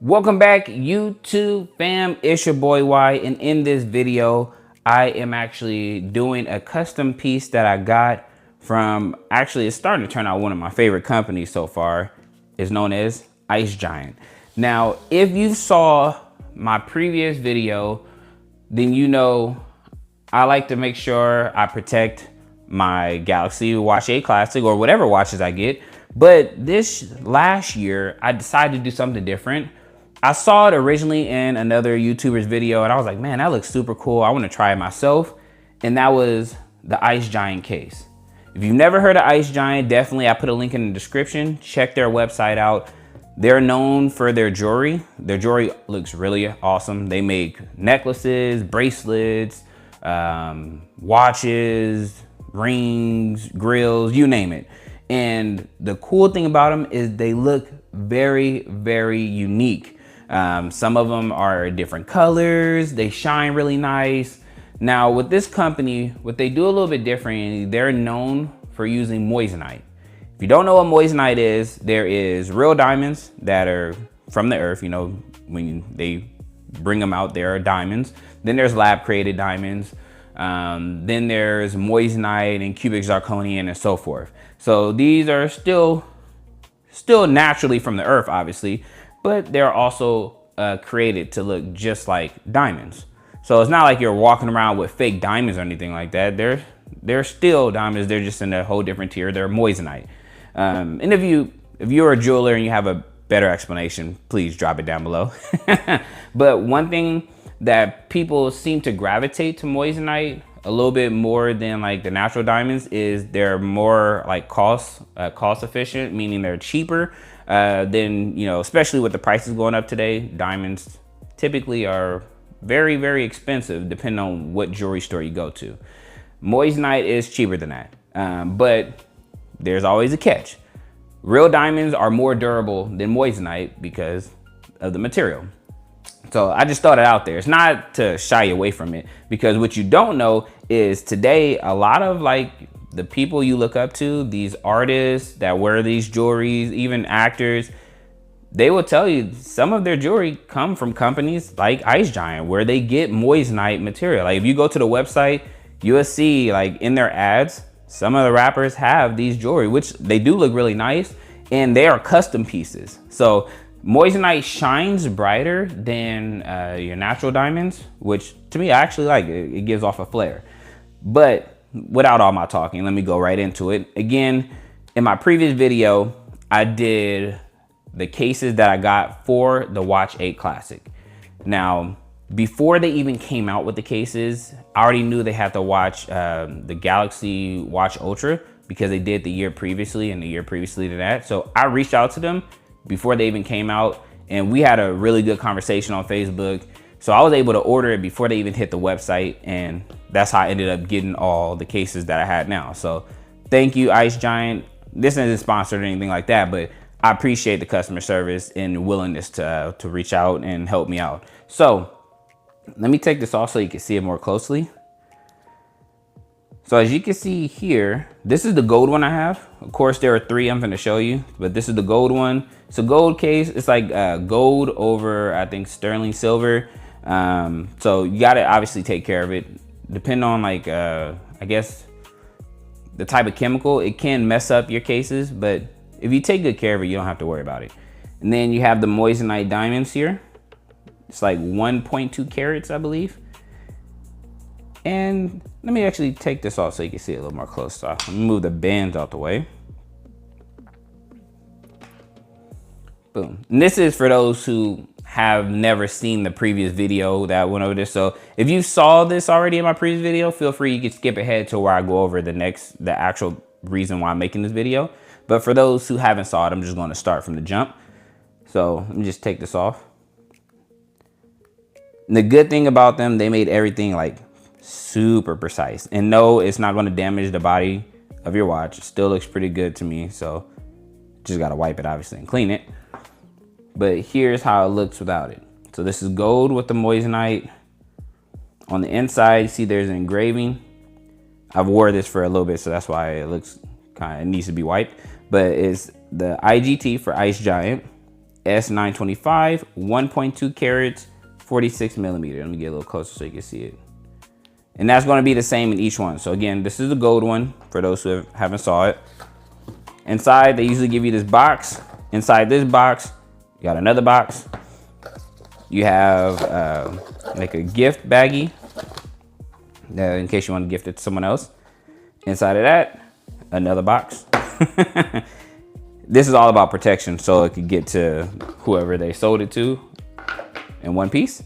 Welcome back, YouTube fam. It's your boy Y, and in this video I am actually doing a custom piece that I got from, actually it's starting to turn out one of my favorite companies so far. It's known as IceGiant. Now if you saw my previous video, then you know I like to make sure I protect my Galaxy Watch 8 Classic or whatever watches I get. But this last year I decided to do something different. I saw it originally in another YouTuber's video and I was like, man, that looks super cool. I want to try it myself. And that was the IceGiant case. If you've never heard of IceGiant, definitely, I put a link in the description. Check their website out. They're known for their jewelry. Their jewelry looks really awesome. They make necklaces, bracelets, watches, rings, grills, you name it. And the cool thing about them is they look very, very unique. Some of them are different colors. They shine really nice. Now with this company, what they do a little bit different, they're known for using moissanite. If you don't know what moissanite is, there is real diamonds that are from the earth. You know, when they bring them out, there are diamonds. Then there's lab created diamonds. Then there's moissanite and cubic zirconium and so forth. So these are still naturally from the earth, obviously, but they're also created to look just like diamonds. So it's not like you're walking around with fake diamonds or anything like that. They're still diamonds. They're just in a whole different tier. They're moissanite. And if you're a jeweler and you have a better explanation, please drop it down below. But one thing that people seem to gravitate to moissanite a little bit more than like the natural diamonds is they're more like cost efficient, meaning they're cheaper than, you know, especially with the prices going up today. Diamonds typically are very, very expensive depending on what jewelry store you go to. Moissanite is cheaper than that, but there's always a catch. Real diamonds are more durable than moissanite because of the material. So I just thought it out there. It's not to shy away from it, because what you don't know is today, a lot of like the people you look up to, these artists that wear these jewelries, even actors, they will tell you some of their jewelry come from companies like IceGiant, where they get moissanite material. Like if you go to the website, you will see like in their ads, some of the rappers have these jewelry, which they do look really nice, and they are custom pieces. So moissanite shines brighter than your natural diamonds, which to me, I actually like it. It gives off a flare. But without all my talking, let me go right into it. Again, in my previous video, I did the cases that I got for the Watch 8 Classic. Now, before they even came out with the cases, I already knew they had to watch the Galaxy Watch Ultra, because they did the year previously and the year previously to that. So I reached out to them before they even came out, and we had a really good conversation on Facebook. So I was able to order it before they even hit the website, and that's how I ended up getting all the cases that I had now. So thank you, IceGiant. This isn't sponsored or anything like that, but I appreciate the customer service and willingness to reach out and help me out. So let me take this off so you can see it more closely. So as you can see here, this is the gold one I have. Of course, there are three I'm going to show you, but this is the gold one. It's a gold case. It's like gold over, I think, sterling silver. So you got to obviously take care of it. Depending on like, I guess, the type of chemical, it can mess up your cases, but if you take good care of it, you don't have to worry about it. And then you have the moissanite diamonds here. It's like 1.2 carats, I believe. And let me actually take this off so you can see it a little more close. So let me move the bands out the way. Boom. And this is for those who have never seen the previous video that went over this. So if you saw this already in my previous video, feel free, you can skip ahead to where I go over the actual reason why I'm making this video. But for those who haven't saw it, I'm just going to start from the jump. So let me just take this off. And the good thing about them, they made everything like super precise. And no, it's not going to damage the body of your watch. It still looks pretty good to me. So just got to wipe it obviously and clean it. But here's how it looks without it. So this is gold with the moissanite. On the inside, you see there's an engraving. I've wore this for a little bit, so that's why it looks kind of, it needs to be wiped. But it's the IGT for IceGiant, S925, 1.2 carats, 46 millimeter. Let me get a little closer so you can see it. And that's going to be the same in each one. So again, this is the gold one for those who haven't saw it. Inside, they usually give you this box. Inside this box, you got another box. You have like a gift baggie in case you want to gift it to someone else. Inside of that, another box. This is all about protection, so it could get to whoever they sold it to in one piece.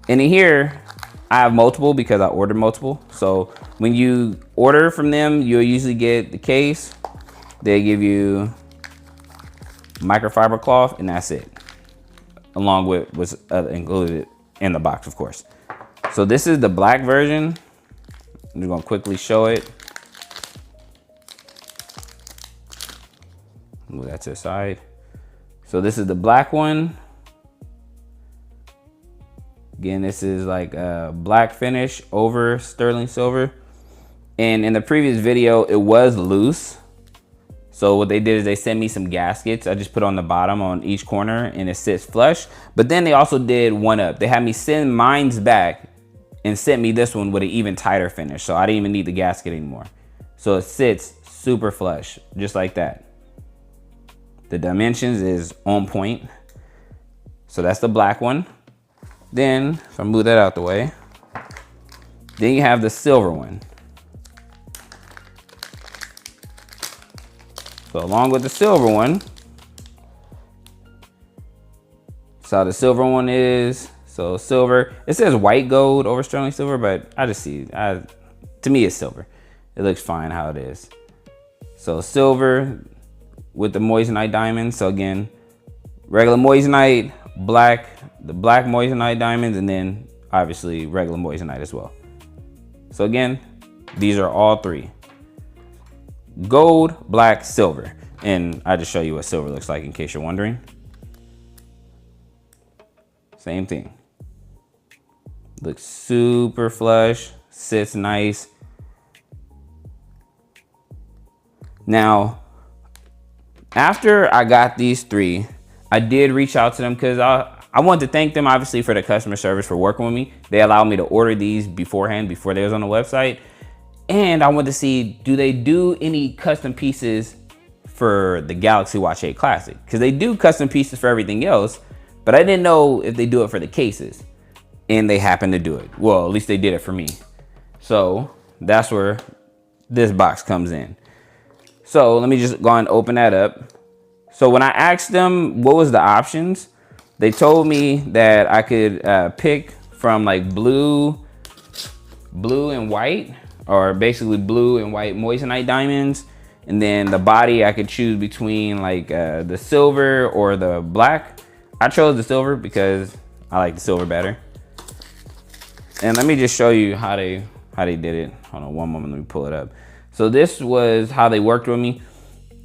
And in here, I have multiple because I ordered multiple. So when you order from them, you'll usually get the case. They give you microfiber cloth, and that's it, along with what's included in the box, of course. So this is the black version. I'm just gonna quickly show it. Move that to the side. So this is the black one. Again, this is like a black finish over sterling silver. And in the previous video, it was loose. So what they did is they sent me some gaskets. I just put on the bottom on each corner and it sits flush. But then they also did one up. They had me send mines back and sent me this one with an even tighter finish. So I didn't even need the gasket anymore. So it sits super flush, just like that. The dimensions is on point. So that's the black one. Then, if I move that out the way, then you have the silver one. So along with the silver one, that's how the silver one is. So silver, it says white gold over sterling silver, but I just see, to me it's silver. It looks fine how it is. So silver with the moissanite diamonds. So again, regular moissanite, black, the black moissanite diamonds, and then obviously regular moissanite as well. So again, these are all three. Gold, black, silver. And I just show you what silver looks like in case you're wondering. Same thing. Looks super flush, sits nice. Now, after I got these three, I did reach out to them because I wanted to thank them obviously for the customer service for working with me. They allowed me to order these beforehand, before they was on the website. And I wanted to see, do they do any custom pieces for the Galaxy Watch 8 Classic? Because they do custom pieces for everything else, but I didn't know if they do it for the cases. And they happen to do it. Well, at least they did it for me. So that's where this box comes in. So let me just go and open that up. So when I asked them what was the options, they told me that I could pick from like blue and white, or basically blue and white moissanite diamonds. And then the body, I could choose between like the silver or the black. I chose the silver because I like the silver better. And let me just show you how they did it. Hold on one moment, let me pull it up. So this was how they worked with me.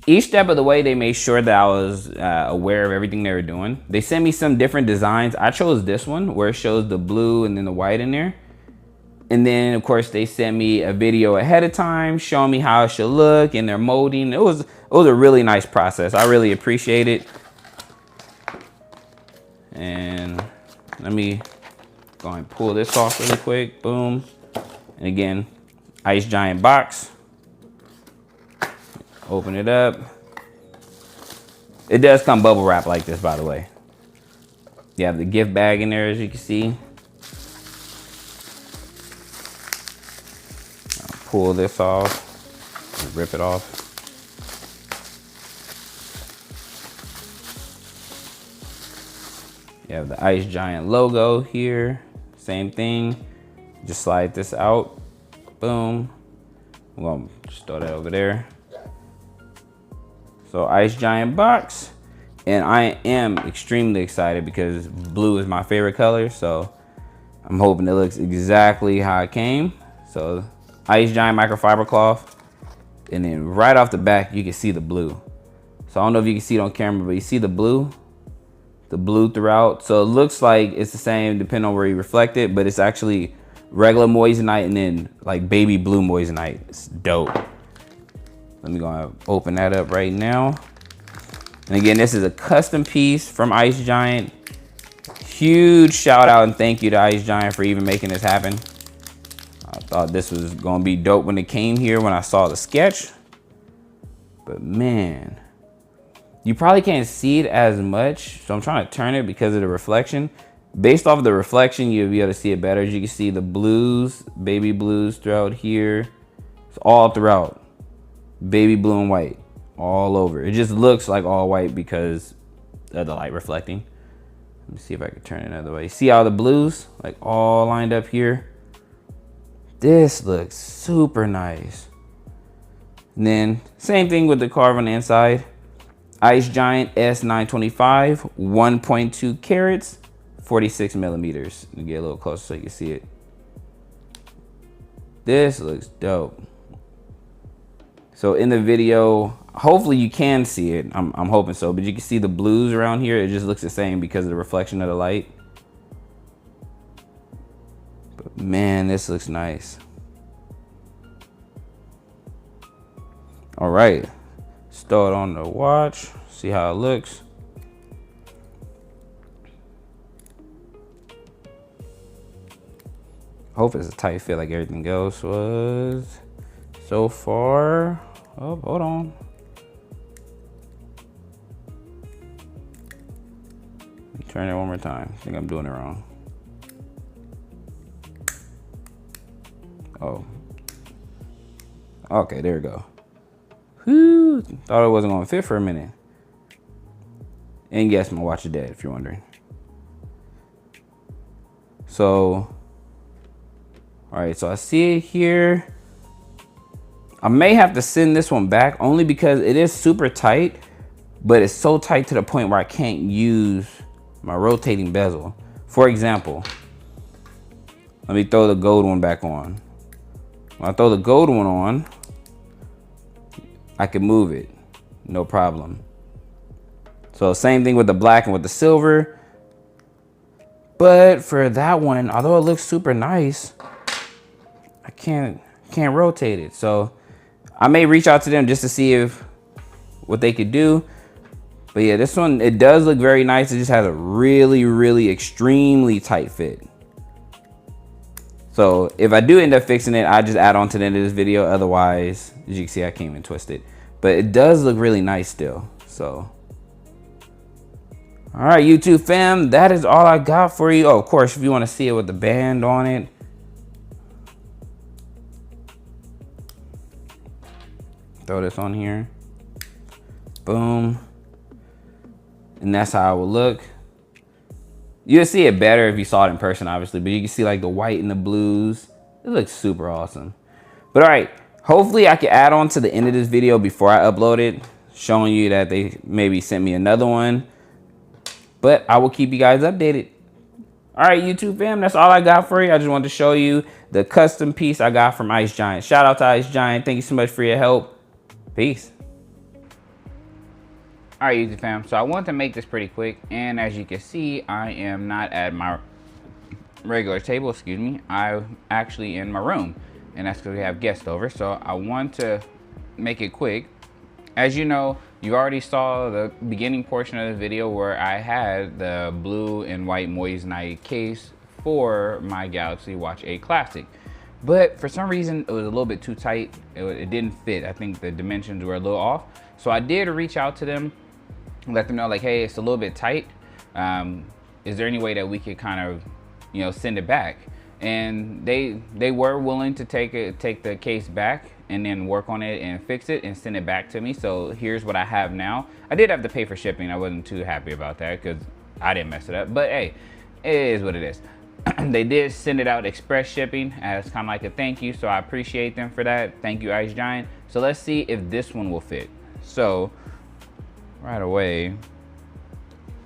Each step of the way, they made sure that I was aware of everything they were doing. They sent me some different designs. I chose this one where it shows the blue and then the white in there. And then of course they sent me a video ahead of time showing me how it should look and their molding. It was a really nice process. I really appreciate it. And let me go and pull this off really quick. Boom. And again, IceGiant box. Open it up. It does come bubble wrap like this, by the way. You have the gift bag in there, as you can see. I'll pull this off and rip it off. You have the IceGiant logo here. Same thing. Just slide this out. Boom. I'm gonna just throw that over there. So IceGiant box, and I am extremely excited because blue is my favorite color. So I'm hoping it looks exactly how it came. So IceGiant microfiber cloth, and then right off the back you can see the blue. So I don't know if you can see it on camera, but you see the blue throughout. So it looks like it's the same depending on where you reflect it, but it's actually regular moissanite and then like baby blue moissanite. It's dope. Let me go and open that up right now. And again, this is a custom piece from IceGiant. Huge shout out and thank you to IceGiant for even making this happen. I thought this was gonna be dope when it came here when I saw the sketch. But man, you probably can't see it as much, so I'm trying to turn it because of the reflection. Based off of the reflection, you'll be able to see it better. As you can see the blues, baby blues throughout here. It's all throughout. Baby blue and white, all over. It just looks like all white because of the light reflecting. Let me see if I can turn it another way. See how the blues, like all lined up here? This looks super nice. And then same thing with the carve on the inside. IceGiant S925, 1.2 carats, 46 millimeters. Let me get a little closer so you can see it. This looks dope. So in the video, hopefully you can see it. I'm hoping so, but you can see the blues around here. It just looks the same because of the reflection of the light. But man, this looks nice. All right, let's throw it on the watch, see how it looks. Hope it's a tight fit like everything else was so far. Oh, hold on. Let me turn it one more time. I think I'm doing it wrong. Oh. Okay, there we go. Whew, thought it wasn't gonna fit for a minute. And yes, my watch is dead, if you're wondering. So, all right, so I see it here. I may have to send this one back only because it is super tight, but it's so tight to the point where I can't use my rotating bezel. For example, let me throw the gold one back on. When I throw the gold one on, I can move it, no problem. So same thing with the black and with the silver. But for that one, although it looks super nice, I can't rotate it. So I may reach out to them just to see if what they could do. But yeah, this one, it does look very nice. It just has a really, really extremely tight fit. So if I do end up fixing it, I just add on to the end of this video. Otherwise, as you can see, I can't even twist it. But it does look really nice still. So, all right, YouTube fam, that is all I got for you. Oh, of course, if you want to see it with the band on it. Throw this on here. Boom. And that's how it will look. You'll see it better if you saw it in person, obviously, but you can see like the white and the blues. It looks super awesome. But all right, hopefully I can add on to the end of this video before I upload it, showing you that they maybe sent me another one. But I will keep you guys updated. All right, YouTube fam, that's all I got for you. I just wanted to show you the custom piece I got from IceGiant. Shout out to IceGiant. Thank you so much for your help. Peace. All right, YouTube fam, so I want to make this pretty quick, and as you can see, I am not at my regular table, excuse me. I'm actually in my room, and that's because we have guests over, so I want to make it quick. As you know, you already saw the beginning portion of the video where I had the blue and white moissanite case for my Galaxy Watch 8 Classic. But for some reason, it was a little bit too tight. It didn't fit. I think the dimensions were a little off. So I did reach out to them, let them know like, hey, it's a little bit tight. Is there any way that we could kind of, you know, send it back? And they were willing to take the case back and then work on it and fix it and send it back to me. So here's what I have now. I did have to pay for shipping. I wasn't too happy about that because I didn't mess it up, but hey, it is what it is. They did send it out express shipping as kind of like a thank you, so I appreciate them for that. Thank you, IceGiant. So let's see if this one will fit. So right away,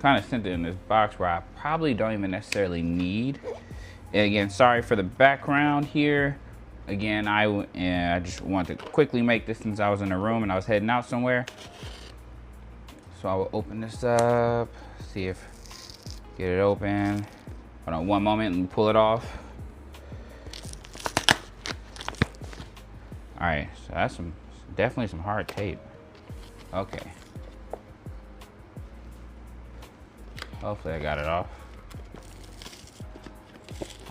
kind of sent it in this box where I probably don't even necessarily need. And again, sorry for the background here. Again, I just wanted to quickly make this since I was in a room and I was heading out somewhere. So I will open this up, see if get it open. Hold on one moment and pull it off. All right, so that's definitely some hard tape. Okay. Hopefully I got it off.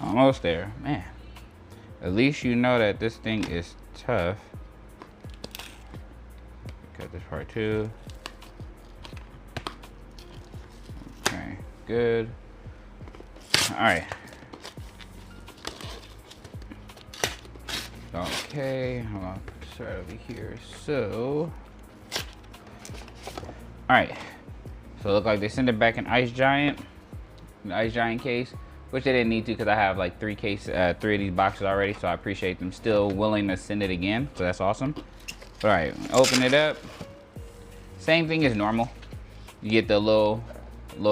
Almost there, man. At least you know that this thing is tough. Cut this part too. Okay, good. All right. Okay, I'm gonna start over here. So, all right. So it look like they send it back in IceGiant, the IceGiant case, which they didn't need to because I have like three of these boxes already. So I appreciate them still willing to send it again. So that's awesome. All right, open it up. Same thing as normal. You get the little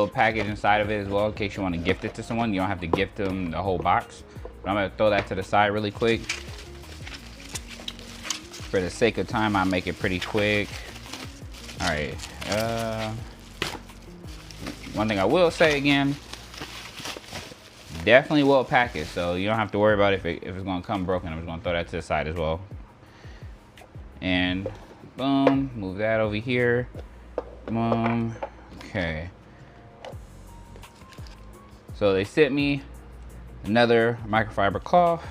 package inside of it as well in case you want to gift it to someone. You don't have to gift them the whole box. But I'm gonna throw that to the side really quick. For the sake of time, I'll make it pretty quick. All right. One thing I will say again, definitely well packaged, so you don't have to worry about if it's gonna come broken. I'm just gonna throw that to the side as well. And boom, move that over here. Boom. Okay. So they sent me another microfiber cloth.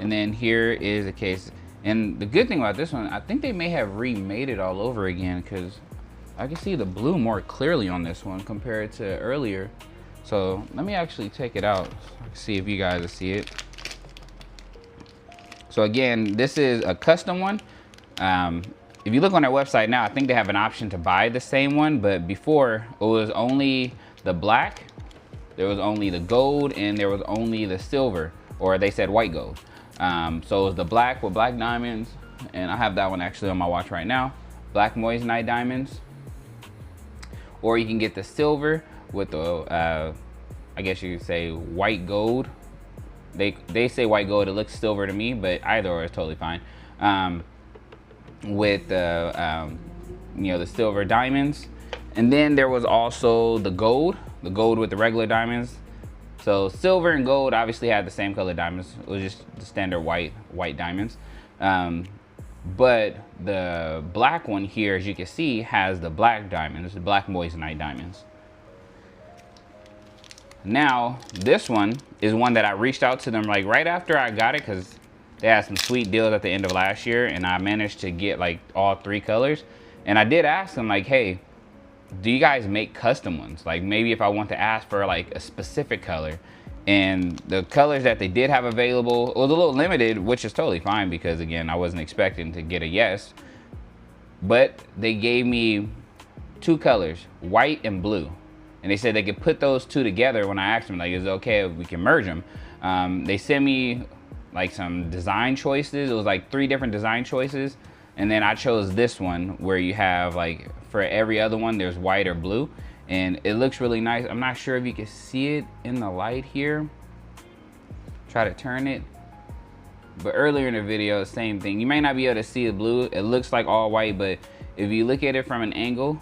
And then here is a case. And the good thing about this one, I think they may have remade it all over again because I can see the blue more clearly on this one compared to earlier. So let me actually take it out. I can see if you guys will see it. So again, this is a custom one. If you look on their website now, I think they have an option to buy the same one, but before it was only the black, there was only the gold, and there was only the silver, or they said white gold. So it was the black with black diamonds, and I have that one actually on my watch right now. Black moissanite diamonds. Or you can get the silver with the, I guess you could say white gold. They say white gold, it looks silver to me, but either or is totally fine. With the, you know, the silver diamonds. And then there was also the gold with the regular diamonds. So silver and gold obviously had the same color diamonds. It was just the standard white diamonds. But the black one here, as you can see, has the black diamonds, the black moissanite diamonds. Now, this one is one that I reached out to them like right after I got it because they had some sweet deals at the end of last year, and I managed to get like all 3 colors. And I did ask them like, hey, do you guys make custom ones? Like maybe if I want to ask for like a specific color. And the colors that they did have available, it was a little limited, which is totally fine because again, I wasn't expecting to get a yes. But they gave me 2 colors, white and blue. And they said they could put those 2 together when I asked them, like, is it okay if we can merge them? They sent me like some design choices. It was like 3 different design choices. And then I chose this one where you have like, for every other one, there's white or blue. And it looks really nice. I'm not sure if you can see it in the light here. Try to turn it. But earlier in the video, same thing. You may not be able to see the blue. It looks like all white, but if you look at it from an angle,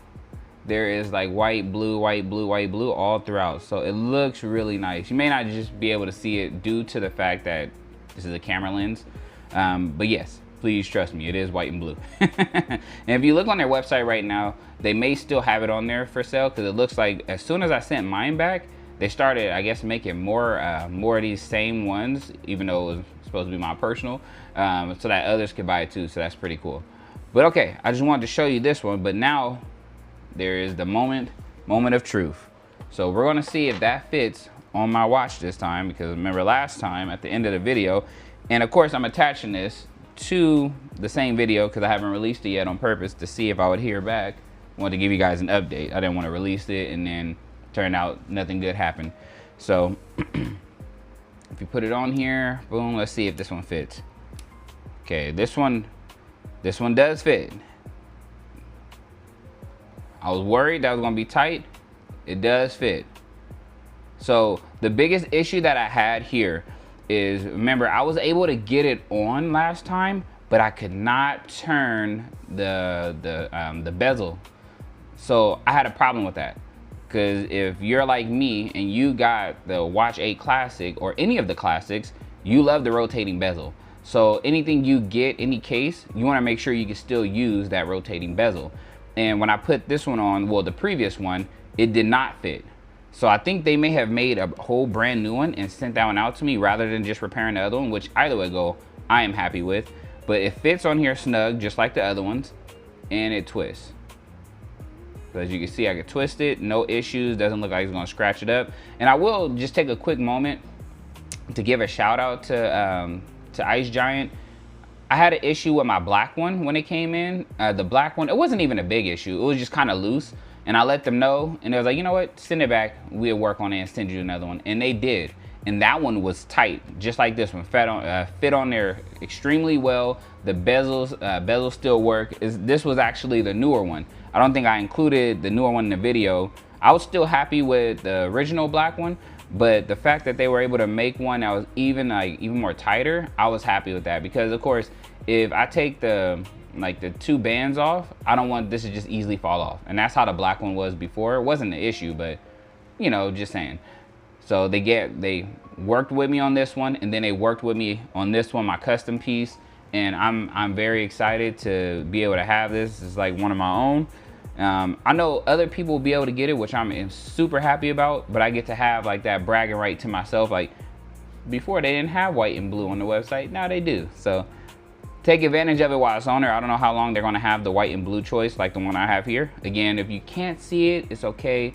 there is like white, blue, white, blue, white, blue all throughout. So it looks really nice. You may not just be able to see it due to the fact that this is a camera lens. But yes, please trust me, it is white and blue. And if you look on their website right now, they may still have it on there for sale because it looks like as soon as I sent mine back, they started, I guess, making more of these same ones, even though it was supposed to be my personal, so that others could buy it too. So that's pretty cool. But okay, I just wanted to show you this one, but now there is the moment of truth. So we're gonna see if that fits on my watch this time, because remember last time at the end of the video, and of course I'm attaching this to the same video because I haven't released it yet on purpose to see if I would hear back. I wanted to give you guys an update. I didn't want to release it and then turn out nothing good happened. So if you put it on here, boom, let's see if this one fits. Okay, this one does fit. I was worried that was gonna be tight. It does fit. So the biggest issue that I had here is, remember, I was able to get it on last time, but I could not turn the bezel. So I had a problem with that. Because if you're like me and you got the Watch 8 Classic or any of the classics, you love the rotating bezel. So anything you get, any case, you want to make sure you can still use that rotating bezel. And when I put this one on, well, the previous one, it did not fit. So I think they may have made a whole brand new one and sent that one out to me rather than just repairing the other one, which either way go, I am happy with. But it fits on here snug, just like the other ones, and it twists. So as you can see, I can twist it, no issues, doesn't look like it's gonna scratch it up. And I will just take a quick moment to give a shout out to IceGiant. I had an issue with my black one when it came in. The black one, it wasn't even a big issue. It was just kind of loose. And I let them know, and they was like, you know what, send it back. We'll work on it and send you another one. And they did. And that one was tight, just like this one. Fit on there extremely well. The bezels still work. This was actually the newer one. I don't think I included the newer one in the video. I was still happy with the original black one, but the fact that they were able to make one that was even more tighter, I was happy with that. Because of course, if I take the two bands off, I don't want this to just easily fall off. And that's how the black one was before. It wasn't an issue, but you know, just saying. So they worked with me on this one, and then they worked with me on this one, my custom piece. And I'm very excited to be able to have this. It's like one of my own. I know other people will be able to get it, which I'm super happy about, but I get to have like that bragging right to myself. Like before they didn't have white and blue on the website, now they do. So take advantage of it while it's on there. I don't know how long they're gonna have the white and blue choice like the one I have here. Again, if you can't see it, it's okay.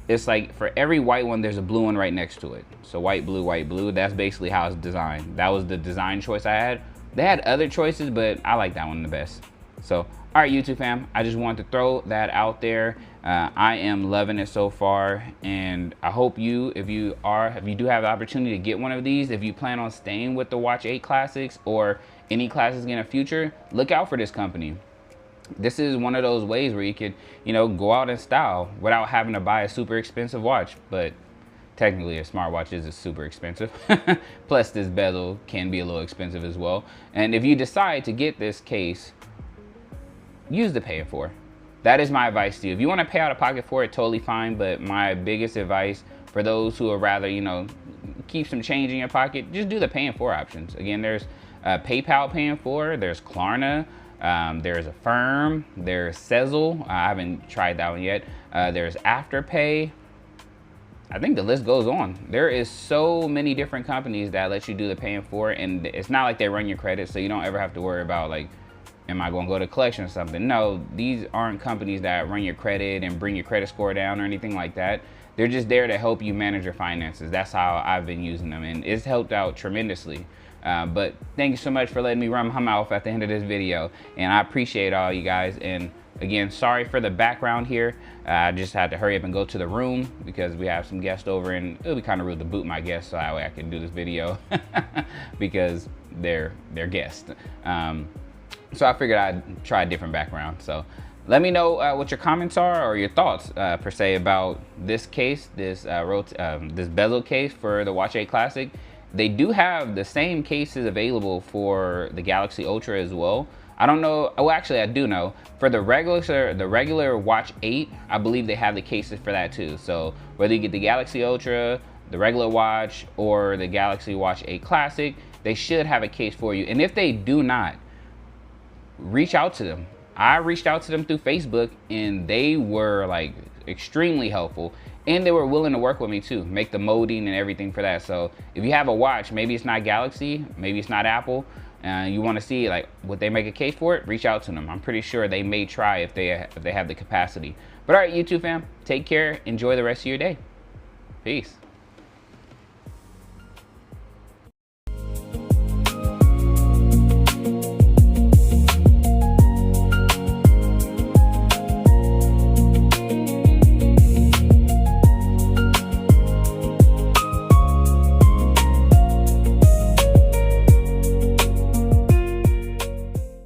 It's like for every white one, there's a blue one right next to it. So white, blue, that's basically how it's designed. That was the design choice I had. They had other choices, but I like that one the best. So, all right, YouTube fam, I just wanted to throw that out there. I am loving it so far, and I hope if you do have the opportunity to get one of these, if you plan on staying with the Watch 8 Classics or any classics in the future, look out for this company. This is one of those ways where you could, you know, go out in style without having to buy a super expensive watch. But technically a smartwatch is super expensive. Plus this bezel can be a little expensive as well. And if you decide to get this case, use the pay it for. That is my advice to you. If you want to pay out of pocket for it, totally fine. But my biggest advice for those who would rather, you know, keep some change in your pocket, just do the paying for options. Again, there's PayPal paying for, there's Klarna, there's Affirm, there's Sezzle. I haven't tried that one yet. There's Afterpay. I think the list goes on. There is so many different companies that let you do the paying for, and it's not like they run your credit, so you don't ever have to worry about like, am I gonna go to collection or something? No, these aren't companies that run your credit and bring your credit score down or anything like that. They're just there to help you manage your finances. That's how I've been using them, and it's helped out tremendously. But thank you so much for letting me run my mouth at the end of this video, and I appreciate all you guys. And again, sorry for the background here. I just had to hurry up and go to the room because we have some guests over, and it'll be kind of rude to boot my guests so that way I can do this video because they're guests. So I figured I'd try a different background. So let me know what your comments are or your thoughts per se about this case, this bezel case for the Watch 8 Classic. They do have the same cases available for the Galaxy Ultra as well. I don't know, oh actually I do know. For the regular Watch 8, I believe they have the cases for that too. So whether you get the Galaxy Ultra, the regular watch, or the Galaxy Watch 8 Classic, they should have a case for you. And if they do not, reach out to them. I reached out to them through Facebook, and they were like extremely helpful, and they were willing to work with me too, make the molding and everything for that. So if you have a watch, maybe it's not Galaxy, maybe it's not Apple, you want to see like would they make a case for it, reach out to them. I'm pretty sure they may try if they have the capacity. But all right, YouTube fam, take care, enjoy the rest of your day. Peace.